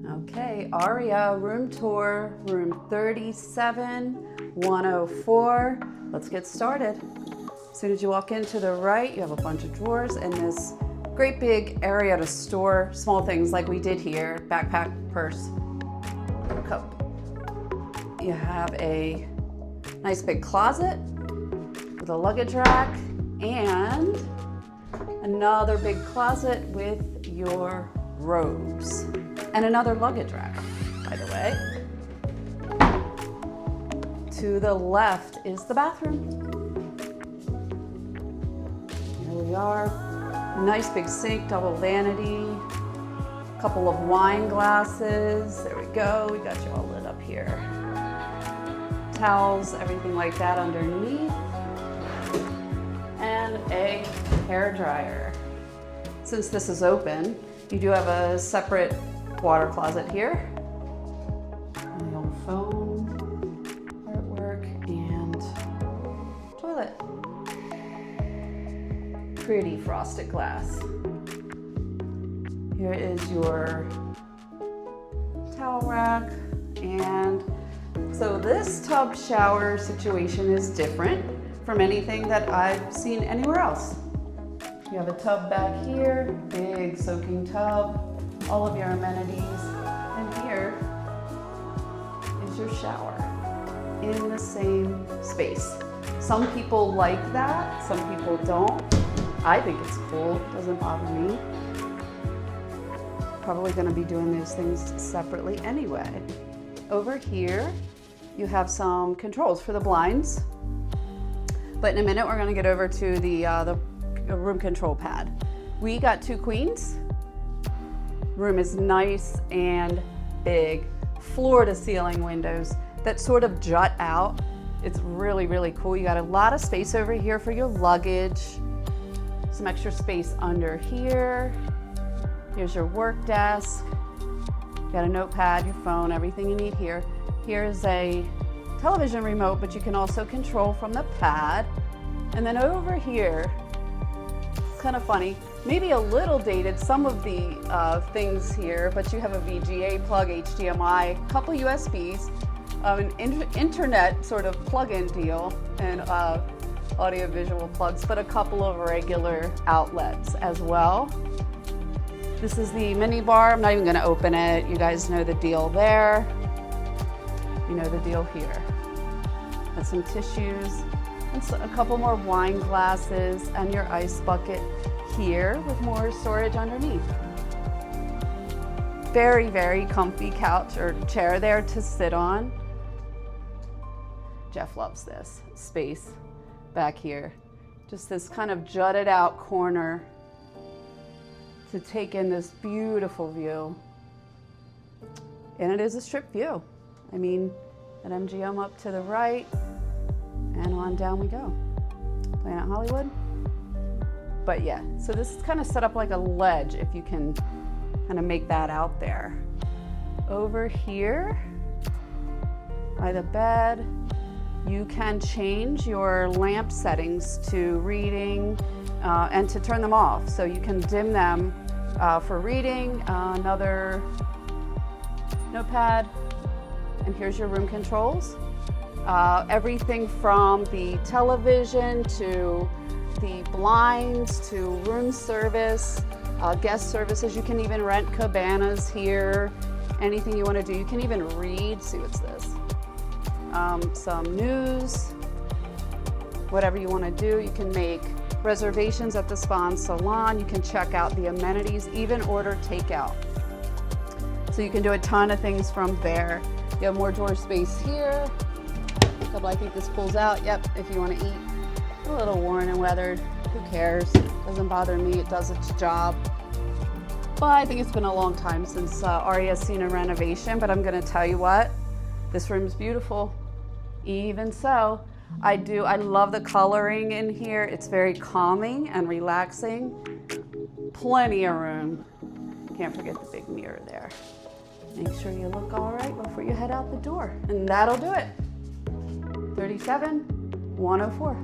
Okay, Aria, room tour, room 37104. Let's get started. As soon as you walk in to the right, you have a bunch of drawers and this great big area to store small things like we did here, backpack, purse, cup. You have a nice big closet with a luggage rack and another big closet with your robes. And another luggage rack, by the way. To the left is the bathroom. Here we are. Nice big sink, double vanity. Couple of wine glasses. There we go. We got you all lit up here. Towels, everything like that underneath. And a hair dryer. Since this is open, you do have a separate water closet here. My old phone, artwork, and toilet. Pretty frosted glass. Here is your towel rack. And so this tub shower situation is different from anything that I've seen anywhere else. You have a tub back here, big soaking tub, all of your amenities, and here is your shower in the same space. Some people like that, some people don't. I think it's cool, it doesn't bother me. Probably gonna be doing these things separately anyway. Over here, you have some controls for the blinds, but in a minute we're gonna get over to the room control pad. We got 2 queens. Room is nice and big, floor to ceiling windows that sort of jut out. It's really, really cool. You got a lot of space over here for your luggage, some extra space under here. Here's your work desk. You got a notepad, your phone, everything you need here. Here's a television remote, but you can also control from the pad. And then over here, it's kind of funny, maybe a little dated, some of the things here, but you have a VGA plug, HDMI, a couple USBs, an internet sort of plug-in deal, and audio-visual plugs, but a couple of regular outlets as well. This is the mini bar. I'm not even gonna open it. You guys know the deal there. You know the deal here. Got some tissues, and so a couple more wine glasses, and your ice bucket here with more storage underneath. Very, very comfy couch or chair there to sit on. Jeff loves this space back here. Just this kind of jutted out corner to take in this beautiful view. And it is a strip view. I mean, at MGM up to the right, and on down we go. Planet Hollywood. But yeah, so this is kind of set up like a ledge, if you can kind of make that out there. Over here, by the bed, you can change your lamp settings to reading and to turn them off. So you can dim them for reading, another notepad, and here's your room controls. Everything from the television to the blinds to room service, guest services. You can even rent cabanas here. Anything you want to do. You can even read. See, what's this? Some news. Whatever you want to do. You can make reservations at the spa and salon. You can check out the amenities, even order takeout. So you can do a ton of things from there. You have more drawer space here. I think this pulls out. Yep, if you want to eat. A little worn and weathered. Who cares? Doesn't bother me. It does its job. But I think it's been a long time since Aria's seen a renovation. But I'm going to tell you what, this room's beautiful. Even so, I love the coloring in here. It's very calming and relaxing. Plenty of room. Can't forget the big mirror there. Make sure you look all right before you head out the door. And that'll do it. 37104.